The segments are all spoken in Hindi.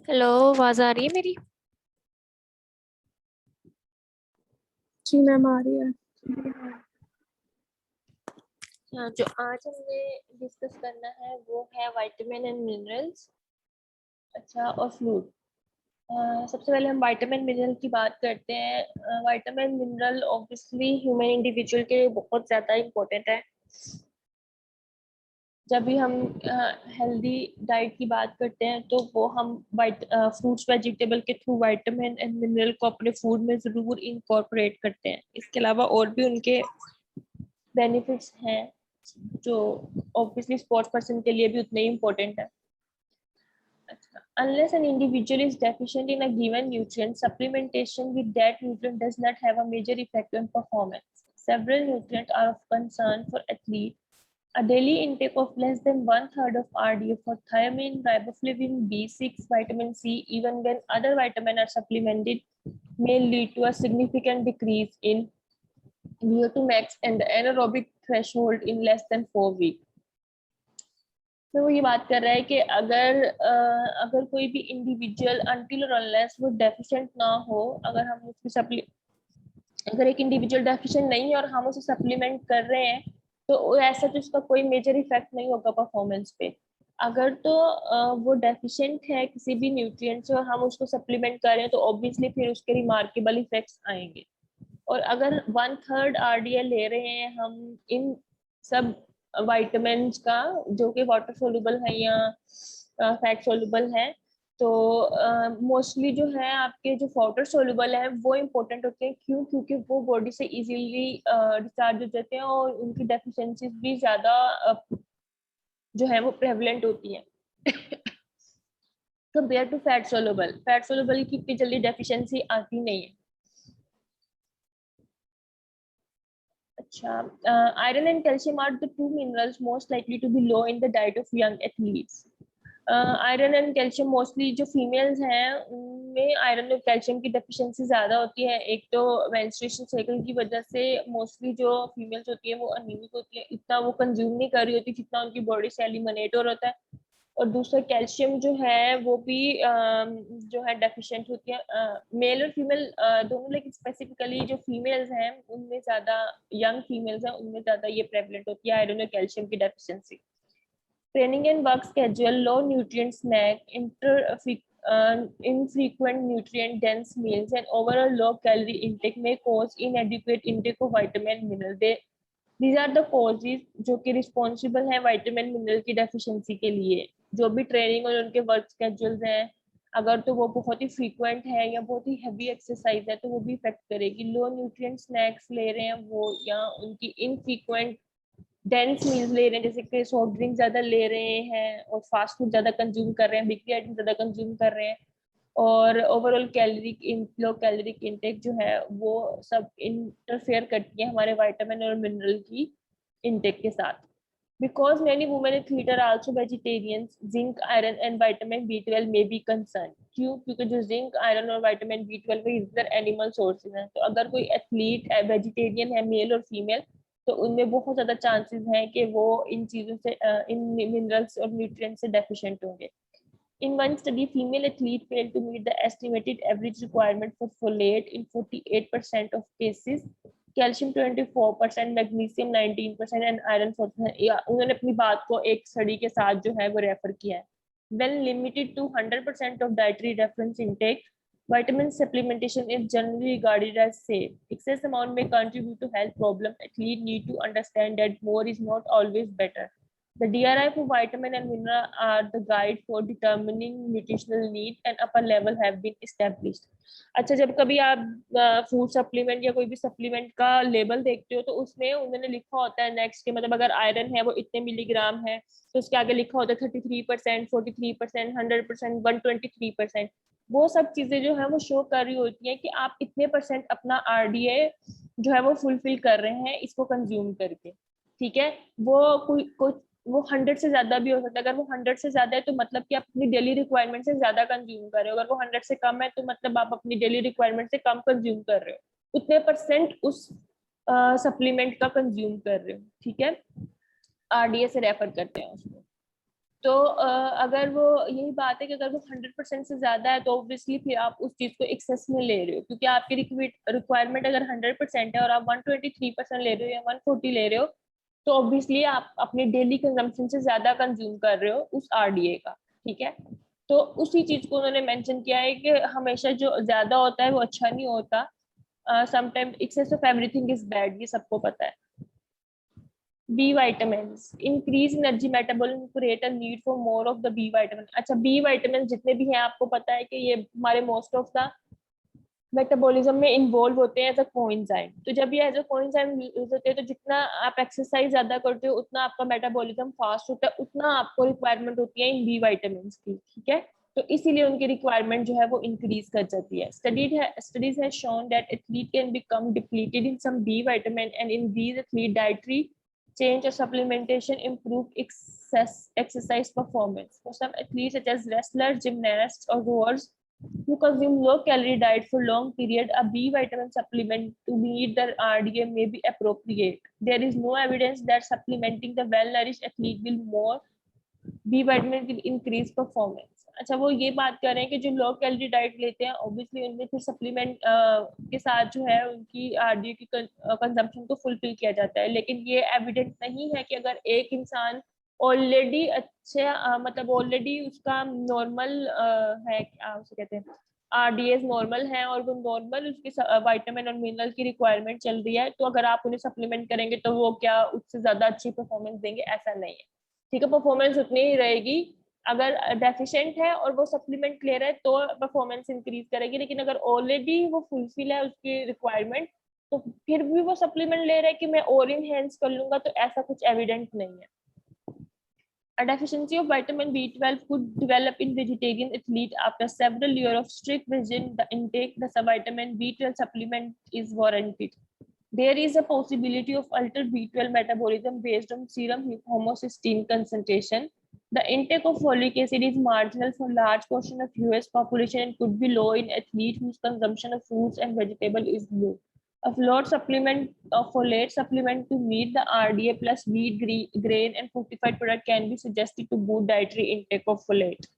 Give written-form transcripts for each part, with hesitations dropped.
हेलो, आवाज आ रही है मेरी? जी मैम आ रही है। हाँ, जो आज हमने डिस्कस करना है वो है विटामिन एंड मिनरल्स। अच्छा, और फ्लूइड। सबसे पहले हम विटामिन मिनरल की बात करते हैं। Vitamin mineral obviously human individual के लिए बहुत ज़्यादा इम्पोर्टेंट है। जब भी हम हेल्दी डाइट की बात करते हैं तो वो हम फ्रूट्स वेजिटेबल के थ्रू विटामिन एंड मिनरल को अपने फूड में ज़रूर इंकॉर्पोरेट करते हैं। इसके अलावा और भी उनके बेनिफिट्स हैं जो ऑब्वियसली स्पोर्ट्स पर्सन के लिए भी उतने ही इम्पोर्टेंट है। Unless an individual is deficient in a given nutrient, supplementation with that nutrient does not have a major effect on performance. Several nutrients are of concern for athletes. A daily intake of less than one-third of RDA for thiamine, riboflavin, B6, vitamin C, even when other vitamins are supplemented, may lead to a significant decrease in VO2 max and the anaerobic threshold in less than 4 weeks. तो वो ये बात कर रहा है कि अगर कोई भी इंडिविजुअल अनटिल और अनलेस वो डेफिशिएंट ना हो, अगर हम उसकी सप्ली अगर एक इंडिविजुअल डेफिशिएंट नहीं है और हम उसे सप्लीमेंट कर रहे हैं तो ऐसा तो उसका कोई मेजर इफेक्ट नहीं होगा परफॉर्मेंस पे। अगर तो वो डेफिशिएंट है किसी भी न्यूट्रिएंट से और हम उसको सप्लीमेंट कर रहे हैं तो ऑब्वियसली फिर उसके रिमार्केबल इफेक्ट्स आएंगे। और अगर वन थर्ड आरडीएल ले रहे हैं हम इन सब वाइटामिन का जो कि वाटर सोल्यूबल है या फैट सोल्यूबल है, तो मोस्टली जो है आपके जो वाटर सोल्यूबल है वो इम्पोर्टेंट होते हैं। क्यों? क्योंकि वो बॉडी से इजीली डिस्चार्ज हो जाते हैं और उनकी डेफिशिएंसीज भी ज्यादा जो है वो प्रेवलेंट होती है कंपेयर टू फैट सोल्यूबल की इतनी जल्दी डेफिशिएंसी आती नहीं है। Iron and calcium are the two minerals most likely to be low in the diet of young athletes. Iron and calcium mostly जो फीमेल्स हैं उनमें आयरन और कैल्शियम की डेफिशिएंसी ज्यादा होती है। एक तो मेंस्ट्रुएशन साइकिल की वजह से मोस्टली जो फीमेल्स होती है वो अनीमिक होती है, इतना वो कंज्यूम नहीं कर रही होती जितना उनकी बॉडी से एलिमिनेट हो रहा है। और दूसरा कैल्शियम जो है वो भी जो है डेफिशिएंट होती है। मेल और फीमेल दोनों, लेकिन स्पेसिफिकली जो फीमेल्स हैं उनमें ज्यादा, यंग फीमेल्स हैं उनमें ज्यादा ये प्रेवलेंट होती है आयरन और कैल्शियम की deficiency. Training and work schedule, low nutrient snack, infrequent nutrient dense meals, and overall low calorie intake may cause inadequate intake of vitamin mineral. These are the causes जो कि रिस्पॉन्सिबल है विटामिन मिनरल की डेफिशिएंसी के लिए। जो भी ट्रेनिंग और उनके वर्क स्केड्यूल्स हैं, अगर तो वो बहुत ही फ्रीक्वेंट है या बहुत ही हैवी एक्सरसाइज है तो वो भी इफेक्ट करेगी। लो न्यूट्रिएंट स्नैक्स ले रहे हैं वो, या उनकी इनफ्रीक्वेंट डेंस मील्स ले रहे हैं जैसे कि सॉफ्ट ड्रिंक ज्यादा ले रहे हैं और फास्ट फूड ज्यादा कंज्यूम कर रहे हैं, बेकरी आइटम ज्यादा कंज्यूम कर रहे हैं, और ओवरऑल लो कैलोरिक इनटेक जो है वो सब इंटरफेयर करती है हमारे विटामिन और मिनरल की इनटेक के साथ। Because many women athletes are also vegetarians, zinc, iron, and vitamin B12 may be concerned. क्यों? क्योंकि जो जिंक, आयरन और विटामिन B12 है इधर एनिमल सोर्सेज हैं, तो अगर कोई एथलीट वेजिटेरियन है, मेल और फीमेल, तो उनमें बहुत ज्यादा चांसेस हैं कि वो इन चीजों से इन मिनरल्स और न्यूट्रिएंट से डेफिशिएंट होंगे। In one study, female athletes failed to meet the estimated average requirement for folate in 48% of cases, calcium 24%, magnesium 19% and iron 4%। उन्होंने अपनी बात को एक स्टडी के साथ जो है वो रेफर किया है। When limited to 100% of dietary reference intake, vitamin supplementation is generally regarded as safe. Excess amount may contribute to health problems. Athletes need to understand that more is not always better. The DRI for vitamin and mineral are the guide for determining nutritional need and upper level have been established. अच्छा, जब कभी आप फूड सप्लीमेंट या कोई भी सप्लीमेंट का लेबल देखते हो तो उसमें उन्होंने लिखा होता है नेक्स्ट के, मतलब अगर आयरन है वो इतने मिलीग्राम है तो उसके आगे लिखा होता है 33%, 43%, 100%, 123%। वो सब चीजें जो है वो शो कर रही होती है कि आप इतने परसेंट अपना आरडीए जो है वो फुलफिल कर रहे हैं इसको कंज्यूम करके। ठीक है, वो कोई वो 100 से ज्यादा भी हो सकता है। अगर वो 100 से ज्यादा है तो मतलब कि आप अपनी डेली रिक्वायरमेंट से ज्यादा कंज्यूम कर रहे हो, अगर वो 100 से कम है तो मतलब आप अपनी डेली रिक्वायरमेंट से कम कंज्यूम कर रहे हो, उतने परसेंट उस सप्लीमेंट का कंज्यूम कर रहे हो। ठीक है, आरडीए से रेफर करते हैं उसको। तो अगर वो यही बात है कि अगर वो 100% से ज्यादा है तो ऑब्वियसली फिर आप उस चीज को एक्सेस में ले रहे हो, क्योंकि आपकी रिक्वायरमेंट अगर 100% है और आप 123% ले रहे हो या 140 ले रहे हो, तो ऑब्वियसली आप अपने डेली कंजम्पशन से ज्यादा कंज्यूम कर रहे हो उस आरडीए का। ठीक है, तो उसी चीज को उन्होंने मेंशन किया है कि हमेशा जो ज्यादा होता है वो अच्छा नहीं होता, sometime excess of everything is bad, ये सबको पता है। B vitamins increase energy metabolism, create a need for more of the B vitamin। अच्छा, बी vitamins जितने भी हैं आपको पता है कि ये हमारे मोस्ट ऑफ द मेटाबॉलिज्म में इन्वॉल्व होते हैं एज अ कोएंजाइम। तो जब ये एज अ कोएंजाइम यूज होते हैं तो जितना आप एक्सरसाइज ज्यादा करते हो उतना आपका मेटाबॉलिज्म फास्ट होता है, उतना आपको रिक्वायरमेंट होती है इन बी vitamins की। ठीक है, तो इसीलिए उनकी रिक्वायरमेंट जो है वो इंक्रीज कर जाती है। Studies has shown that athlete can become depleted in some B vitamin and in these athlete dietary change or supplementation improve exercise performance. For some athletes such as wrestlers, gymnasts or rowers who consume low calorie diet for long period, a B vitamin supplement to meet their RDA may be appropriate. There is no evidence that supplementing the well nourished athlete will more B vitamin will increase performance. अच्छा, वो ये बात कर रहे हैं कि जो लो कैलोरी डाइट लेते हैं ऑब्वियसली उनमें फिर सप्लीमेंट के साथ जो है उनकी आरडीए की कंजम्पशन को फुलफिल किया जाता है, लेकिन ये एविडेंट नहीं है कि अगर एक इंसान ऑलरेडी अच्छे मतलब ऑलरेडी उसका नॉर्मल है, क्या उसे कहते हैं, आरडीएस नॉर्मल है और वो नॉर्मल उसकी विटामिन और मिनरल की रिक्वायरमेंट चल रही है, तो अगर आप उन्हें सप्लीमेंट करेंगे तो वो क्या उससे ज्यादा अच्छी परफॉर्मेंस देंगे, ऐसा नहीं है। ठीक है, परफॉर्मेंस उतनी ही रहेगी। अगर डेफिशिएंट है और वो सप्लीमेंट ले रहा है तो परफॉर्मेंस इंक्रीज करेगी, लेकिन अगर ऑलरेडी वो फुलफिल है उसकी रिक्वायरमेंट तो फिर भी वो सप्लीमेंट ले रहा है कि मैं और इनहेंस कर लूंगा, तो ऐसा कुछ एविडेंट नहीं है। A deficiency of vitamin B12 could develop in vegetarian athlete after several years of strict regimen intake. The vitamin B12 supplement is warranted. There is a possibility of altered B12 metabolism based on serum homocysteine concentration. The intake of folic acid is marginal for large portion of US population and could be low in athletes whose consumption of fruits and vegetables is low. A folate supplement to meet the RDA plus wheat grain and fortified product can be suggested to boost dietary intake of folate.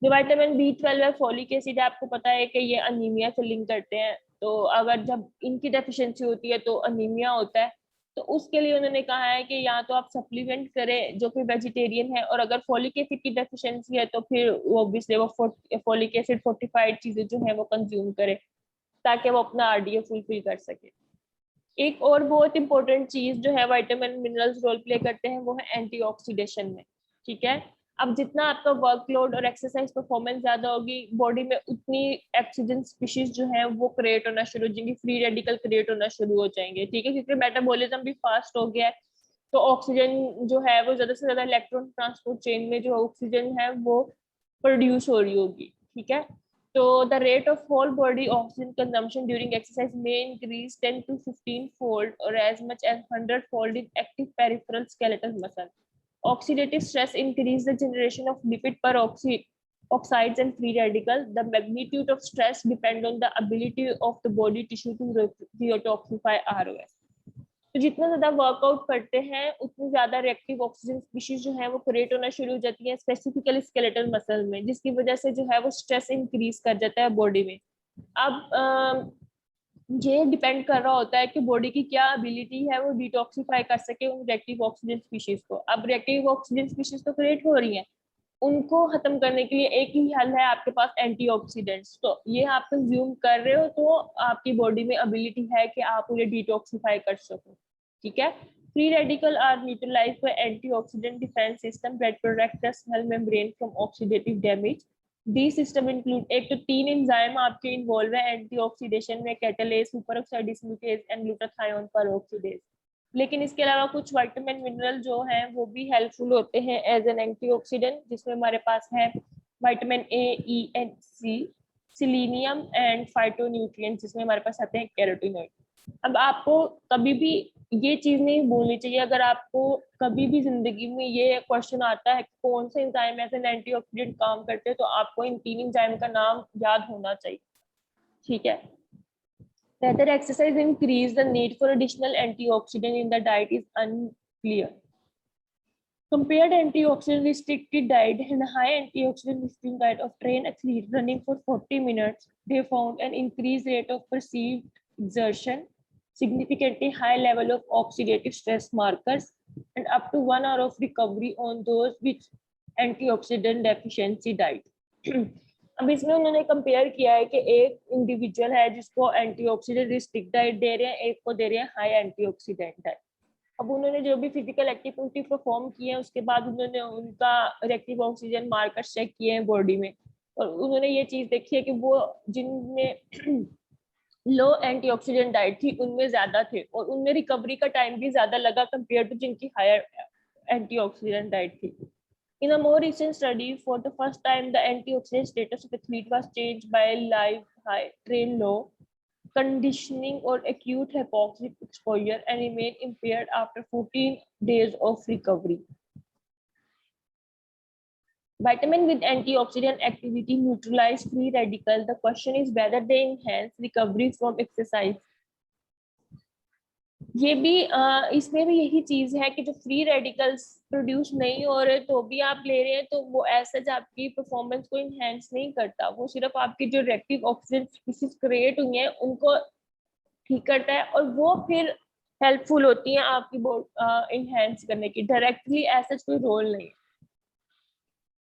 जो विटामिन B12 है, फॉलिक एसिड है, आपको पता है कि ये अनीमिया से लिंक करते हैं, तो अगर जब इनकी डेफिशिएंसी होती है तो अनीमिया होता है। तो उसके लिए उन्होंने कहा है कि या तो आप सप्लीमेंट करें जो कि वेजिटेरियन है, और अगर फॉलिक एसिड की डेफिशिएंसी है तो फिर ऑब्वियसली वो फॉलिक एसिड फोर्टिफाइड चीजें जो है वो कंज्यूम करे ताकि वो अपना आरडीए फुलफिल कर सके। एक और बहुत इंपॉर्टेंट चीज जो है विटामिन मिनरल्स रोल प्ले करते हैं वो है एंटीऑक्सीडेशन में। ठीक है, अब जितना आपका वर्कलोड और एक्सरसाइज परफॉर्मेंस ज्यादा होगी बॉडी में उतनी ऑक्सीजन स्पीशीज जो है वो क्रिएट होना शुरू हो जाएंगी, फ्री रेडिकल क्रिएट होना शुरू हो जाएंगे। ठीक है, क्योंकि मेटाबॉलिज्म भी फास्ट हो गया है, तो ऑक्सीजन जो है वो ज्यादा से ज्यादा इलेक्ट्रॉन ट्रांसपोर्ट चेन में जो ऑक्सीजन है वो प्रोड्यूस हो रही होगी। ठीक है, so the rate of whole body oxygen consumption during exercise may increase 10 to 15 fold or as much as 100 fold in active peripheral skeletal muscle. Oxidative stress increases the generation of lipid peroxides and free radicals. The magnitude of stress depends on the ability of the body tissue to detoxify ROS. तो जितना ज्यादा वर्कआउट करते हैं उतनी ज्यादा रिएक्टिव ऑक्सीजन स्पीशीज जो है वो क्रिएट होना शुरू हो जाती है, स्पेसिफिकली स्केलेटल मसल में, जिसकी वजह से जो है वो स्ट्रेस इंक्रीज कर जाता है बॉडी में। अब ये डिपेंड कर रहा होता है कि बॉडी की क्या एबिलिटी है वो डिटॉक्सिफाई कर सके उन रिएक्टिव ऑक्सीजन स्पीशीज को। अब रिएक्टिव ऑक्सीजन स्पीशीज तो क्रिएट हो रही है, उनको खत्म करने के लिए एक ही हल है आपके पास, एंटीऑक्सीडेंट्स। तो ये आप कंज्यूम कर रहे हो तो आपकी बॉडी में एबिलिटी है कि आप उन्हें डिटॉक्सिफाई कर सको। ठीक है, free radical are neutralised by antioxidant defence system that protect the cell membrane from oxidative damage. The system include 1 to 3 enzyme आपके इन्वॉल्व है एंटीऑक्सीडेशन में, catalase, superoxide dismutase and glutathione peroxidase. लेकिन इसके अलावा कुछ विटामिन मिनरल जो हैं वो भी हेल्पफुल होते हैं एज एन एंटीऑक्सीडेंट, जिसमें हमारे पास है vitamin A, E and C, selenium and phytonutrients, जिसमें हमारे पास आते हैं कैरोटीनॉइड। अब आपको कभी भी ये चीज नहीं भूलनी चाहिए, अगर आपको कभी भी जिंदगी में ये क्वेश्चन आता है कि कौन से एंजाइम एज एन एंटीऑक्सीडेंट काम करते हैं, तो आपको इन 3 एंजाइम का नाम याद होना चाहिए। ठीक है, whether exercise increase the need for additional antioxidant in the diet is unclear. Compared antioxidant restricted diet and high antioxidant restricted diet of trained athletes running for 40 minutes, they found an increased rate of perceived exertion, significantly high level of oxidative stress markers, and up to 1 hour of recovery on those with antioxidant deficiency diet. अब इसमें उन्होंने कंपेयर किया है कि एक इंडिविजुअल है जिसको एंटीऑक्सीडेंट रिस्ट्रिक्ट डाइट दे रहे हैं, एक को दे रहे हैं हाई एंटीऑक्सीडेंट डाइट। अब उन्होंने जो भी फिजिकल एक्टिविटी परफॉर्म की है उसके बाद उन्होंने उनका रिएक्टिव ऑक्सीजन मार्कर चेक किए हैं बॉडी में, और उन्होंने ये चीज देखी है कि वो जिनमें लो एंटीऑक्सीडेंट डाइट थी उनमें ज्यादा थे और उनमें रिकवरी का टाइम भी ज्यादा लगा कंपेयर टू जिनकी हायर एंटीऑक्सीडेंट डाइट थी। In a more recent study, for the first time, the antioxidant status of athlete was changed by live high train low conditioning or acute hypoxic exposure and remain impaired after 14 days of recovery. Vitamin with antioxidant activity neutralize free radical. The question is whether they enhance recovery from exercise. ये भी इसमें भी यही चीज है कि जो फ्री रेडिकल्स प्रोड्यूस नहीं हो रहे तो भी आप ले रहे हैं तो वो ऐसा आपकी परफॉर्मेंस को इनहेंस नहीं करता, वो सिर्फ आपकी जो रिएक्टिव ऑक्सीजन स्पीशीज क्रिएट हुई हैं उनको ठीक करता है और वो फिर हेल्पफुल होती हैं आपकी बॉडी इनहेंस करने की, डायरेक्टली ऐसा कोई रोल नहीं है।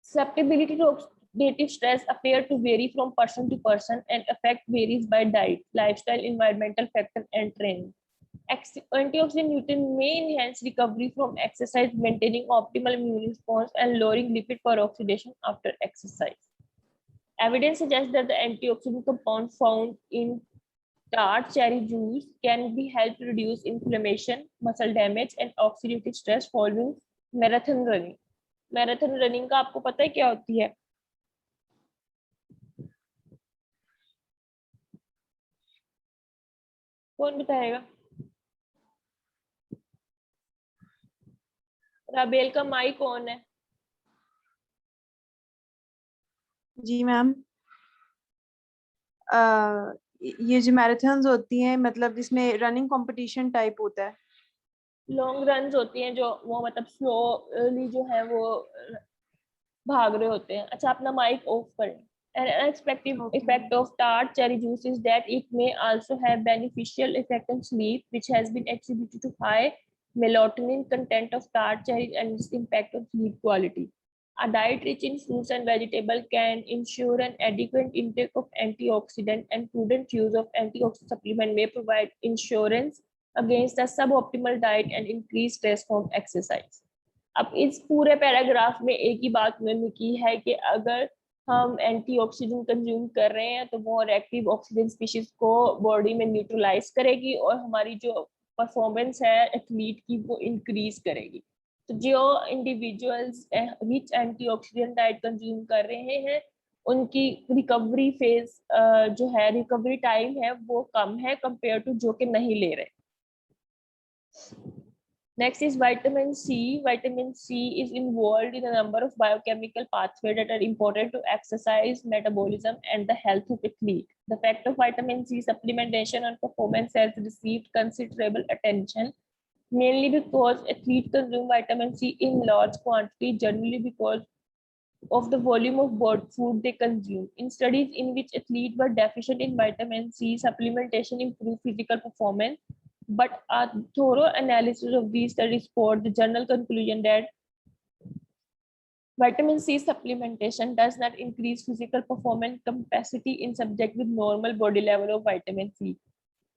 Susceptibility to oxidative stress appear to vary from person to person and effect varies by diet, lifestyle, environmental factor and training. Antioxidant nutrient may enhance recovery from exercise, maintaining optimal immune response and lowering lipid peroxidation after exercise. Evidence suggests that the antioxidant compound found in tart cherry juice can be help reduce inflammation, muscle damage, and oxidative stress following marathon running. Marathon running का आपको पता है क्या होती है? कौन बताएगा? राबेल का माइक कौन है? जी मैम, ये जो मैराथन्स होती हैं मतलब जिसमें रनिंग कंपटीशन टाइप होता है, लॉन्ग रन्स होती हैं जो वो मतलब स्लोली जो है वो भाग रहे होते हैं। अच्छा, अपना माइक ऑफ करें। An unexpected effect of tart cherry juice is that it may also have beneficial effect on sleep, which has been attributed to high melatonin content of tart cherries and its impact on sleep quality. A diet rich in fruits and vegetables can ensure an adequate intake of antioxidant, and prudent use of antioxidant supplement may provide insurance against a suboptimal diet and increased stress from exercise. अब इस पूरे पैराग्राफ में एक ही बात उन्होंने की है कि अगर हम एंटीऑक्सीडेंट कंज्यूम कर रहे हैं तो वो रिएक्टिव ऑक्सीडेंट स्पीशीज को बॉडी में न्यूट्रलाइज करेगी और हमारी जो परफॉर्मेंस है एथलीट की वो इंक्रीज करेगी। तो जो individuals rich antioxidant diet consume कर रहे हैं उनकी रिकवरी फेज जो है, रिकवरी टाइम है वो कम है कंपेयर टू जो कि नहीं ले रहे। Next is vitamin C. Vitamin C is involved in a number of biochemical pathways that are important to exercise, metabolism, and the health of athlete. The fact of vitamin C supplementation on performance has received considerable attention, mainly because athletes consume vitamin C in large quantity, generally because of the volume of food they consume. In studies in which athletes were deficient in vitamin C, supplementation improved physical performance. But a thorough analysis of these studies support the general conclusion that vitamin C supplementation does not increase physical performance capacity in subjects with normal body level of vitamin C.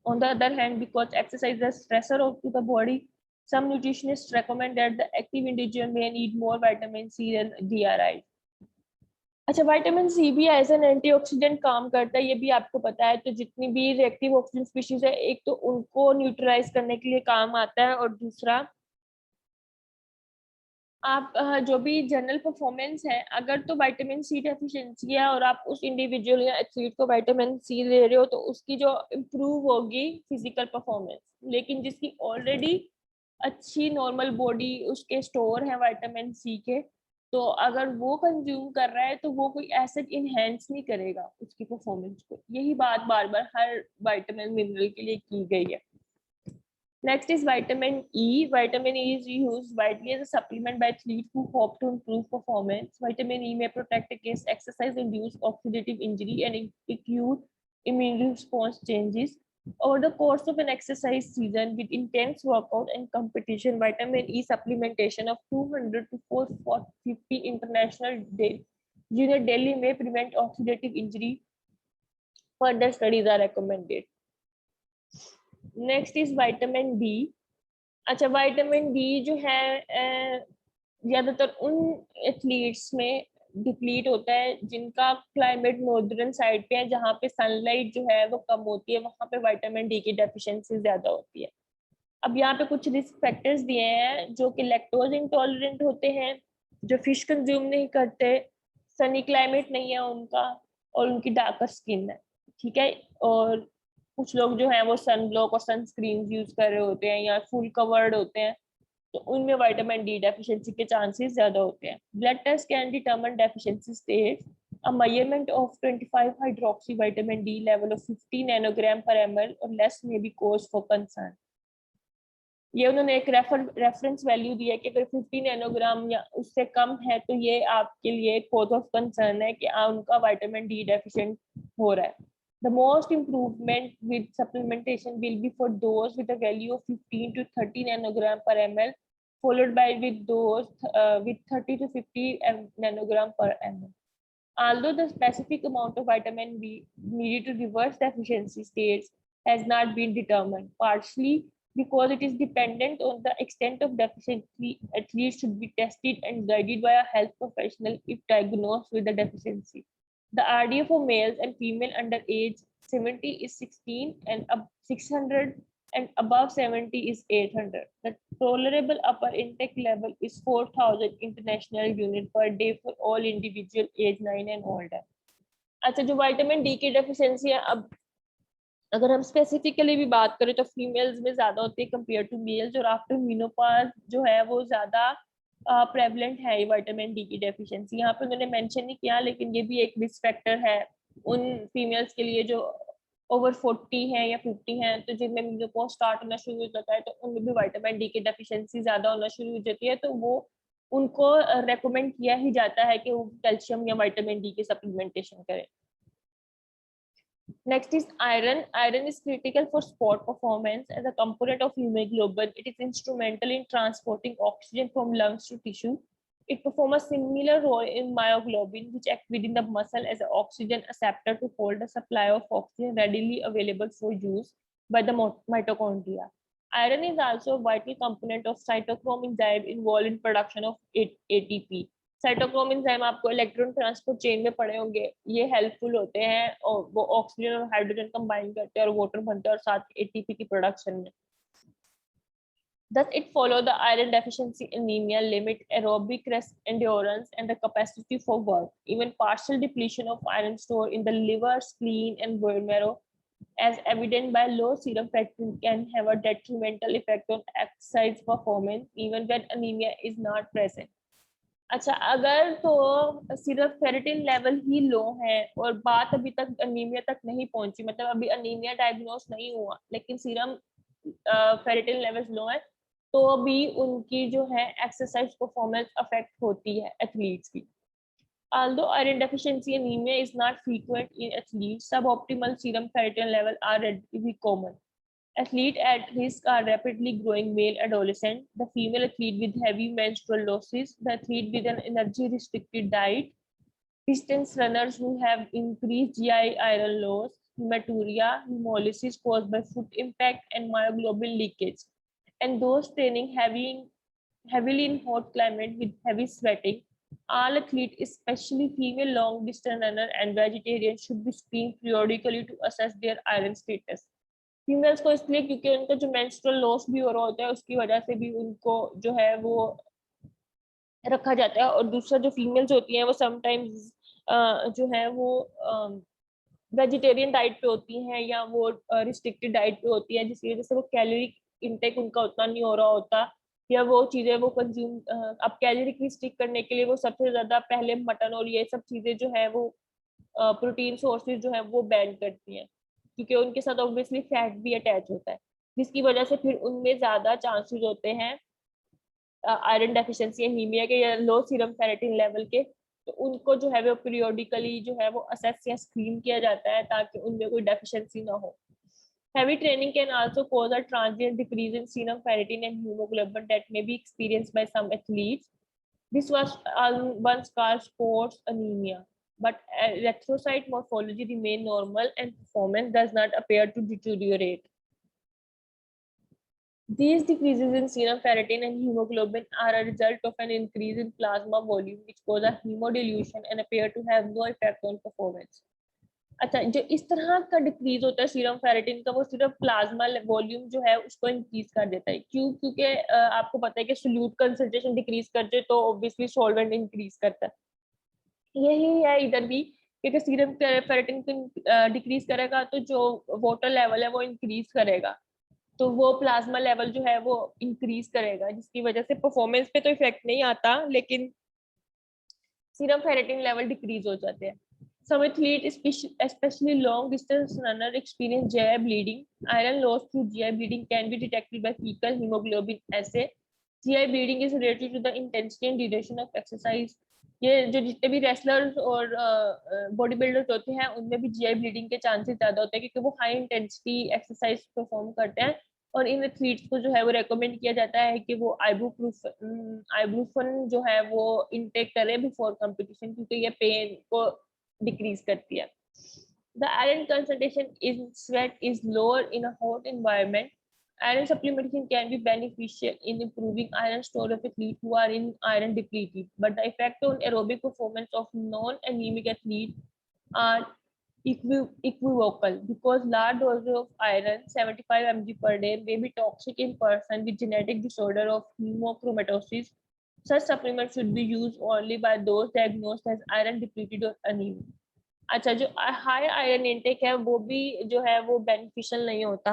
On the other hand, because exercise is a stressor to the body, some nutritionists recommend that the active individual may need more vitamin C than DRI. अच्छा, विटामिन सी भी एज एन एंटीऑक्सीडेंट काम करता है, ये भी आपको पता है। तो जितनी भी रिएक्टिव ऑक्सीजन स्पीशीज है, एक तो उनको न्यूट्रलाइज करने के लिए काम आता है और दूसरा आप जो भी जनरल परफॉर्मेंस है, अगर तो विटामिन सी डेफिशिएंसी है और आप उस इंडिविजुअल या एथलीट को विटामिन सी दे रहे हो तो उसकी जो इम्प्रूव होगी फिजिकल परफॉर्मेंस। लेकिन जिसकी ऑलरेडी अच्छी नॉर्मल बॉडी उसके स्टोर है विटामिन सी के, तो अगर वो कंज्यूम कर रहा है तो वो कोई एसिड इनहेंस नहीं करेगा उसकी परफॉर्मेंस को। यही बात बार बार हर विटामिन मिनरल के लिए की गई है। Next is vitamin E. Vitamin E is used widely as a supplement by athletes who hope to improve performance. Vitamin E may protect against exercise-induced oxidative injury and acute immune response changes. Over the course of an exercise season with intense workout and competition, vitamin E supplementation of 200 to 450 international unit daily may prevent oxidative injury. Further studies are recommended. Next is vitamin D. अच्छा, विटामिन डी जो है ज्यादातर उन एथलीट्स में डिप्लीट होता है जिनका क्लाइमेट नॉर्दर्न साइड पे है, जहाँ पे सनलाइट जो है वो कम होती है, वहां पे विटामिन डी की डेफिशिएंसी ज्यादा होती है. अब यहाँ पे कुछ रिस्क फैक्टर्स दिए हैं जो कि लैक्टोज इंटॉलरेंट होते हैं, जो फिश कंज्यूम नहीं करते, सनी क्लाइमेट नहीं है उनका, और उनकी डार्कर स्किन है. ठीक है. और कुछ लोग जो है वो सन ब्लॉक और सनस्क्रीन यूज कर रहे होते हैं या फुल कवर्ड होते हैं, तो उनमें विटामिन डी डेफिशिएंसी के चांसेस ज्यादा होते हैं. Blood test can determine deficiency state. A measurement of 25 hydroxy vitamin D level of 50 nanogram per ml or less may be cause for concern. ये उन्होंने एक रेफरेंस वैल्यू दिया है कि अगर 50 नैनोग्राम या उससे कम है तो ये आपके लिए कॉज ऑफ कंसर्न है कि उनका विटामिन डी डेफिशिएंट हो रहा है. The most improvement with supplementation will be for those with a value of 15 to 30 nanogram per ml, followed by with those with 30 to 50 nanogram per ml. Although the specific amount of vitamin B needed to reverse deficiency states has not been determined, partially because it is dependent on the extent of deficiency, athletes should be tested and guided by a health professional if diagnosed with the deficiency. The RDA for males and female under age 70 is 16 and 600 and above 70 is 800. The tolerable upper intake level is 4,000 international unit per day for all individual age 9 and older. अच्छा, जो विटामिन डी की डेफिशिएंसी है, अब अगर हम स्पेसिफिकली भी बात करें तो फीमेल्स में ज्यादा होती है कंपेयर टू मेल्स, और आफ्टर मेनोपॉज जो है वो ज्यादा प्रेवलेंट है विटामिन डी की डेफिशिएंसी. यहाँ पे उन्होंने मेंशन नहीं किया, लेकिन ये भी एक रिस्क फैक्टर है उन फीमेल्स के लिए जो ओवर 40 है या 50 है, तो जिनमें मेनोपॉज स्टार्ट होना शुरू हो जाता है तो उनमें भी विटामिन डी की डेफिशिएंसी ज्यादा होना शुरू हो जाती है, तो वो उनको रेकमेंड किया ही जाता है कि वो कैल्शियम या विटामिन डी की सप्लीमेंटेशन करें. Next is iron. Iron is critical for sport performance as a component of hemoglobin. It is instrumental in transporting oxygen from lungs to tissue. It performs a similar role in myoglobin, which acts within the muscle as an oxygen acceptor to hold a supply of oxygen readily available for use by the mitochondria. Iron is also a vital component of cytochrome enzyme involved in production of ATP. Cytochrome enzyme आपको इलेक्ट्रॉन ट्रांसपोर्ट चेन में पड़े होंगे, ये हेल्पफुल होते हैं और वो ऑक्सीजन और हाइड्रोजन कंबाइन करते हैं और वाटर बनते हैं और साथ एटीपी की प्रोडक्शन में. Thus, it follows the iron deficiency anemia limit aerobic endurance and the capacity for work. Even partial depletion of iron store in the liver, spleen, and bone marrow, as evident by low serum ferritin, can have a detrimental effect on exercise performance, even when anemia is not present. अच्छा, अगर तो सिर्फ फेरेटिन लेवल ही लो है और बात अभी तक अनीमिया तक नहीं पहुंची, मतलब अभी अनीमिया डायग्नोस नहीं हुआ लेकिन सीरम फेरेटिन लेवल्स लो है, तो भी उनकी जो है एक्सरसाइज परफॉर्मेंस अफेक्ट होती है एथलीट्स की. Although iron deficiency anemia is not frequent in athletes, suboptimal serum ferritin level are relatively common. Athletes at risk are rapidly growing male adolescent, the female athlete with heavy menstrual losses, the athlete with an energy restricted diet, distance runners who have increased GI iron loss, hematuria, hemolysis caused by foot impact, and myoglobin leakage, and those training heavily in hot climate with heavy sweating. All athletes, especially female long distance runner and vegetarians, should be screened periodically to assess their iron status. Females को इसलिए क्योंकि उनका जो मेंस्ट्रुअल लॉस भी हो रहा होता है उसकी वजह से भी उनको जो है वो रखा जाता है, और दूसरा जो फीमेल्स होती हैं वो समटाइम्स जो है वो वेजिटेरियन डाइट पे होती हैं या वो रिस्ट्रिक्टेड डाइट पे होती हैं, जिसकी वजह से वो कैलोरी इनटेक उनका उतना नहीं हो रहा होता, या वो चीजें वो कंज्यूम अब कैलोरी रिस्ट्रिक्ट करने के लिए वो सबसे ज्यादा पहले मटन और ये सब चीजें जो है वो प्रोटीन सोर्सेज जो है वो बैन करती हैं, क्योंकि उनके साथ ऑब्वियसली फैट भी अटैच होता है. जिसकी वजह से फिर उनमें ज्यादा चांसेस होते हैं आयरन डेफिशिएंसी एनीमिया के या लो सीरम फेरेटिन लेवल के। तो उनको जो है वो पीरियोडिकली जो है वो असेस या स्क्रीन किया जाता है ताकि उनमें कोई डेफिशिएंसी ना हो। Heavy training can also cause a transient decrease in serum ferritin and hemoglobin that may be experienced by some athletes. This was once called sports anemia, but erythrocyte morphology remain normal and performance does not appear to deteriorate. These decreases in serum ferritin and hemoglobin are a result of an increase in plasma volume, which cause a hemodilution and appear to have no effect on performance. अच्छा, जो इस तरह का डिक्रीज होता है सीरम फेरेटिन का, वो सिर्फ प्लाज्मा वॉल्यूम जो है उसको इंक्रीज कर देता है। क्यों? क्योंकि आपको पता है कि सोल्यूट कंसंट्रेशन डिक्रीज करते तो ऑब्वियसली सॉल्वेंट इंक्रीज करता है। यही है इधर भी, क्योंकि सीरम फेरेटिन डिक्रीज करेगा तो जो वाटर लेवल है वो इंक्रीज करेगा, तो वो प्लाज्मा लेवल जो है वो इंक्रीज करेगा, जिसकी वजह से परफॉर्मेंस पे तो इफेक्ट नहीं आता, लेकिन सीरम फेरेटिन लेवल डिक्रीज हो जाते हैं। Some athletes, especially long distance runner, experience GI bleeding. Iron loss through GI bleeding can be detected by fecal hemoglobin assay. GI bleeding is related to the intensity and duration of exercise. ये जो जितने भी रेसलर्स और बॉडी बिल्डर्स होते हैं उनमें भी GI bleeding के चांसेस ज्यादा होते हैं, क्योंकि वो हाई इंटेंसिटी एक्सरसाइज परफॉर्म करते हैं। और इन एथलीट्स को जो है वो रेकमेंड किया जाता है कि वो आइबुप्रोफेन जो है वो इनटेक करें बिफोर कंपटीशन, क्योंकि ये पेन को डिक्रीज करती है। The iron concentration in sweat is lower in a hot environment. Iron supplementation can be beneficial in improving iron store of athletes who are in iron depleted, but the effect on aerobic performance of non-anemic athletes are equivocal, because large doses of iron 75 mg per day may be toxic in person with genetic disorder of hemochromatosis. Such supplements should be used only by those diagnosed as iron depleted or anemic. अच्छा, जो हाई आयरन इनटेक है वो भी जो है वो बेनिफिशियल नहीं होता।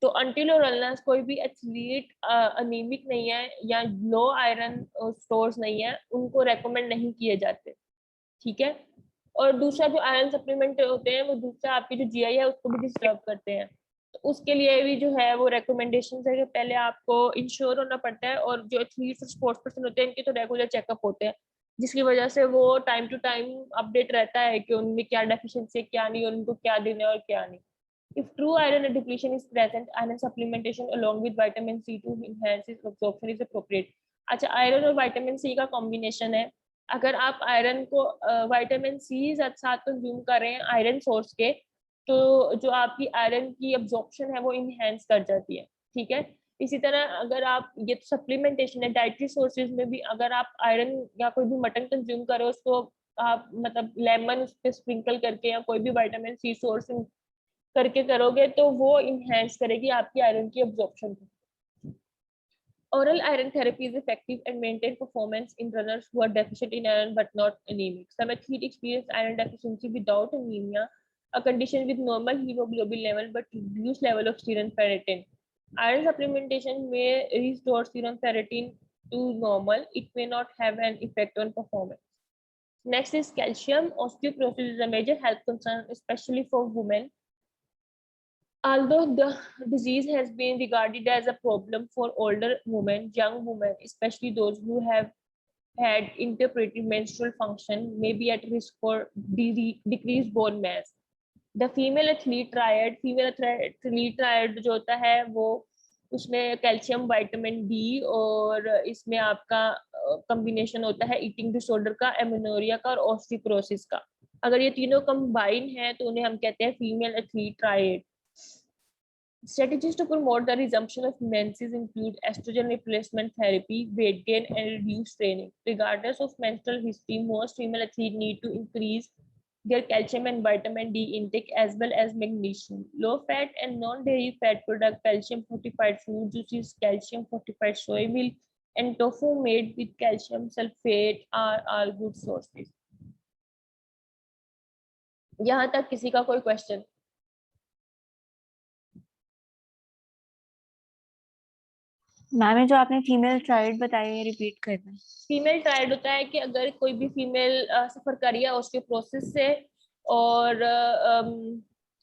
तो अनटिल और अनलेस कोई भी एथलीट अनीमिक नहीं है या लो आयरन स्टोर्स नहीं है, उनको रेकमेंड नहीं किए जाते, ठीक है। और दूसरा जो आयरन सप्लीमेंट होते हैं वो दूसरा आपकी जो जीआई है उसको भी डिस्टर्ब करते हैं, तो उसके लिए भी जो है वो रेकमेंडेशन है कि पहले आपको इंश्योर होना पड़ता है। और जो एथलीट्स और स्पोर्ट्स पर्सन होते हैं इनके तो रेगुलर चेकअप होते हैं, जिसकी वजह से वो टाइम टू टाइम अपडेट रहता है कि उनमें क्या डेफिशिएंसी है क्या नहीं, और उनको क्या देना है और क्या नहीं। If true iron depletion is present, iron supplementation along with vitamin C to enhance its absorption is appropriate. अच्छा, आयरन और विटामिन सी का कॉम्बिनेशन है। अगर आप आयरन को विटामिन सी साथ कंज्यूम कर रहे हैं आयरन सोर्स के, तो जो आपकी आयरन की अब्जॉर्प्शन है वो इनहेंस कर जाती है, ठीक है। इसी तरह अगर आप, ये तो सप्लीमेंटेशन है, डाइटरी सोर्सेज में भी अगर आप आयरन या कोई भी मटन कंज्यूम करो उसको आप मतलब लेमन उस पर स्प्रिंकल करके या कोई भी विटामिन सी सोर्स करके करोगे तो वो इनहेंस करेगी आपकी आयरन की अब्जॉर्प्शन को। Oral iron therapy is effective and maintain performance in runners who are deficient in iron but not anemic. Some athletes experience iron deficiency without anemia, a condition with normal hemoglobin level but reduced level of serum ferritin. Iron supplementation may restore serum ferritin to normal. It may not have an effect on performance. Next is calcium. Osteoporosis is a major health concern, especially for women. Although the disease has been regarded as a problem for older women, young women, especially those who have had interrupted menstrual function, may be at risk for decreased bone mass. The female athlete triad जो होता है वो उसमें कैल्शियम, विटामिन डी और इसमें आपका कॉम्बिनेशन होता है ईटिंग डिसऑर्डर का, एमेनोरिया का और ऑस्टियोपोरोसिस का। अगर ये तीनों कंबाइन है तो उन्हें हम कहते हैं female athlete triad. Strategies to promote the resumption of menses include estrogen replacement therapy, weight gain, and reduced training. Regardless of menstrual history, most female athletes need to increase their calcium and vitamin D intake as well as magnesium. Low-fat and non-dairy fat product, calcium-fortified fruit juices, calcium-fortified soy milk, and tofu made with calcium sulfate are all good sources. यहाँ तक किसी का कोई क्वेश्चन? मैम जो आपने फीमेल ट्रायड बताई है रिपीट करना। फीमेल ट्रायड होता है कि अगर कोई भी फीमेल सफर कर रही है ऑस्टियोपोरोसिस से और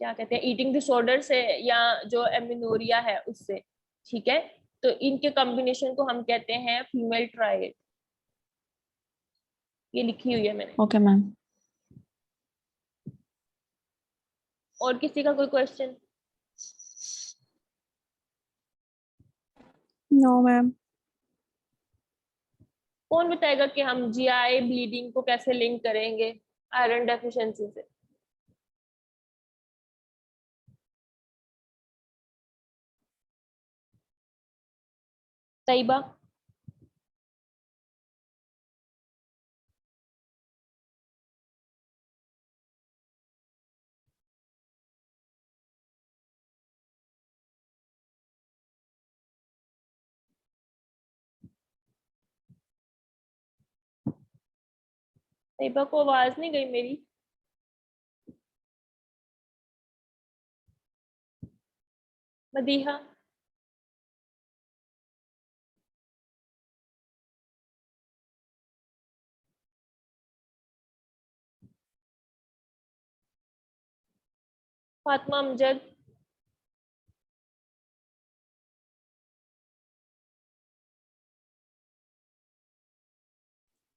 क्या कहते हैं ईटिंग डिसऑर्डर से या जो एमिनोरिया है उससे, ठीक है। तो इनके कॉम्बिनेशन को हम कहते हैं फीमेल ट्रायड। ये लिखी हुई है मैंने। Okay ma'am. और किसी का कोई क्वेश्चन? No ma'am. कौन बताएगा कि हम जीआई ब्लीडिंग को कैसे लिंक करेंगे आयरन डेफिशिएंसी से? तैयबा? तैयबा को आवाज नहीं गई मेरी? मदीहा? फातिमा अमजद?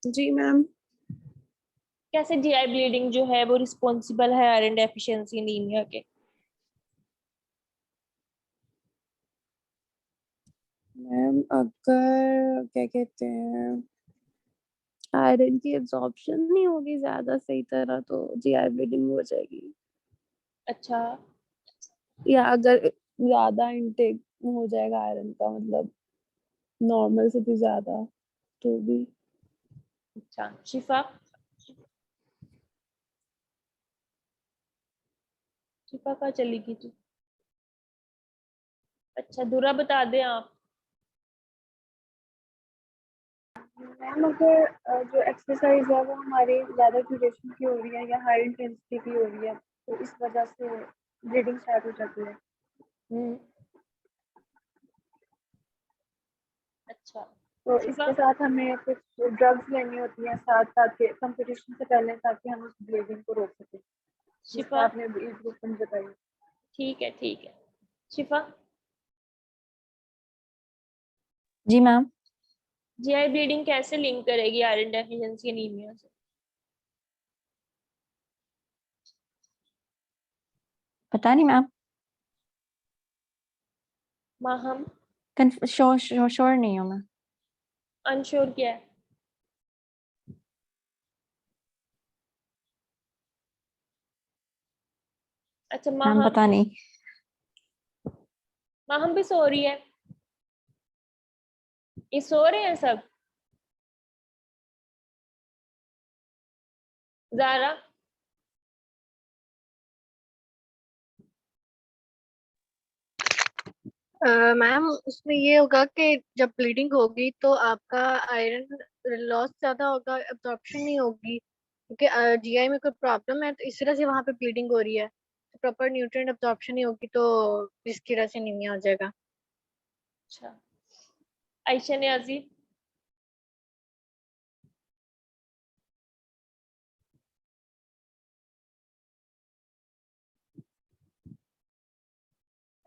जी मैम। कैसे जीआई ब्लीडिंग जो है वो रिस्पॉन्सिबल है आयरन डेफिशिएंसी एनीमिया के? मैम अगर क्या कहते हैं आयरन की एब्जॉर्प्शन नहीं होगी ज्यादा सही तरह तो जीआई ब्लीडिंग हो जाएगी। अच्छा, या अगर ज्यादा इनटेक हो जाएगा आयरन का मतलब नॉर्मल से भी ज्यादा तो भी। अच्छा। शिफा? शिफा कहाँ चली गई तू? अच्छा, दुरा बता दें आप। मैम अगर जो एक्सरसाइज है वो हमारी ज्यादा ड्यूरेशन की हो रही है या हाई इंटेंसिटी की हो रही है तो इस वजह से ब्लीडिंग स्टार्ट हो जाती है। अच्छा। तो शिफा? इसके साथ हमें कुछ ड्रग्स लेनी होती हैं साथ साथ के कंपटीशन से पहले ताकि हम उस ब्लीडिंग को रोक सकें जिसका शिफा? आपने एज ग्रुप में बताई। ठीक है, ठीक है। शिफा? जी मैम। जीआई ब्लीडिंग कैसे लिंक करेगी आयरन डेफिशिएंसी एनीमिया से? पता नहीं मैम। माहम? श्योर नहीं हूँ मैं। अनश्योर क्या है? अच्छा, मैम माहम? पता नहीं। माहम भी सो रही है? ये सो रहे हैं सब? जारा? मैम उसमें ये होगा कि जब ब्लीडिंग होगी तो आपका आयरन लॉस ज्यादा होगा, एब्जॉर्प्शन नहीं होगी क्योंकि जीआई में कोई प्रॉब्लम है तो इस तरह से वहां पे ब्लीडिंग हो रही है तो प्रॉपर न्यूट्रिएंट एब्जॉर्प्शन नहीं होगी तो इसकी वजह से नीमिया हो जाएगा। अच्छा। आयशा नियाजी?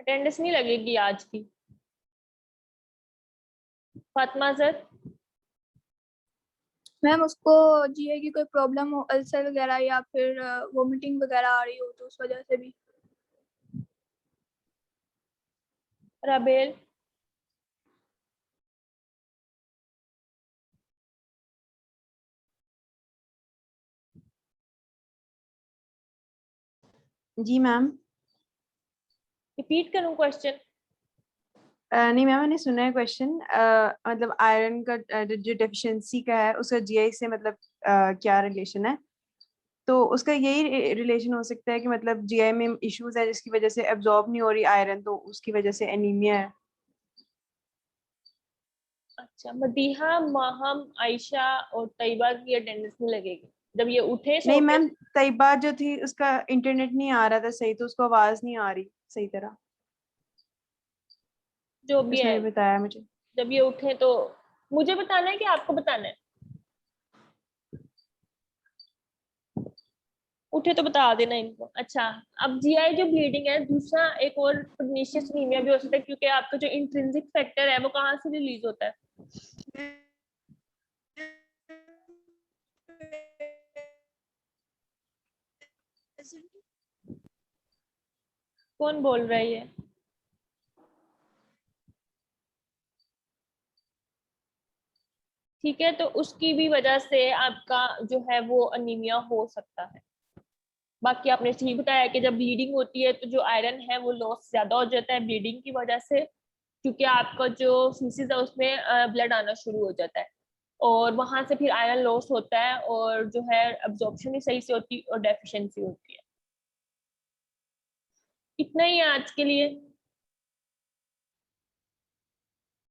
अटेंडेंस नहीं लगेगी आज की। फातिमा अजहर? मैम उसको जीए की कोई प्रॉब्लम हो, अल्सर वगैरह या फिर वोमिटिंग वगैरह आ रही हो तो उस वजह से भी। राबेल? जी मैम। रिपीट करूं क्वेश्चन? नहीं मैम मैंने सुना है क्वेश्चन। मतलब आयरन का जो डेफिशिएंसी का है उसका जीआई से मतलब क्या रिलेशन है। तो उसका यही रिलेशन हो सकता है कि मतलब जीआई में इश्यूज है जिसकी वजह से एब्जॉर्ब नहीं हो रही आयरन तो उसकी वजह से एनीमिया है। अच्छा, मदीहा, माहम, आयशा और तैयबा की अटेंडेंस नहीं लगेगी जब ये उठे सो नहीं के? मैम तैयबा जो थी उसका इंटरनेट नहीं आ रहा था सही तो उसको आवाज नहीं आ रही सही तरह। जो भी उसने है, भी बताया मुझे। जब ये उठे तो मुझे बताना है कि आपको बताना है? उठे तो बता देना इनको। अच्छा, अब जीआई जो ब्लीडिंग है, दूसरा एक और पर्नीशियस एनीमिया भी हो सकता है, क्योंकि आपका जो इंट्रिंसिक फैक्टर है वो कहाँ से रिलीज होता है? कौन बोल रहा है ये? ठीक है, तो उसकी भी वजह से आपका जो है वो अनीमिया हो सकता है। बाकी आपने सही बताया कि जब ब्लीडिंग होती है तो जो आयरन है वो लॉस ज्यादा हो जाता है ब्लीडिंग की वजह से, क्योंकि आपका जो फीसिस है उसमें ब्लड आना शुरू हो जाता है और वहां से फिर आयरन लॉस होता है और जो है अब्जॉर्प्शन भी सही से होती है और डेफिशिएंसी होती है। इतना ही है आज के लिए।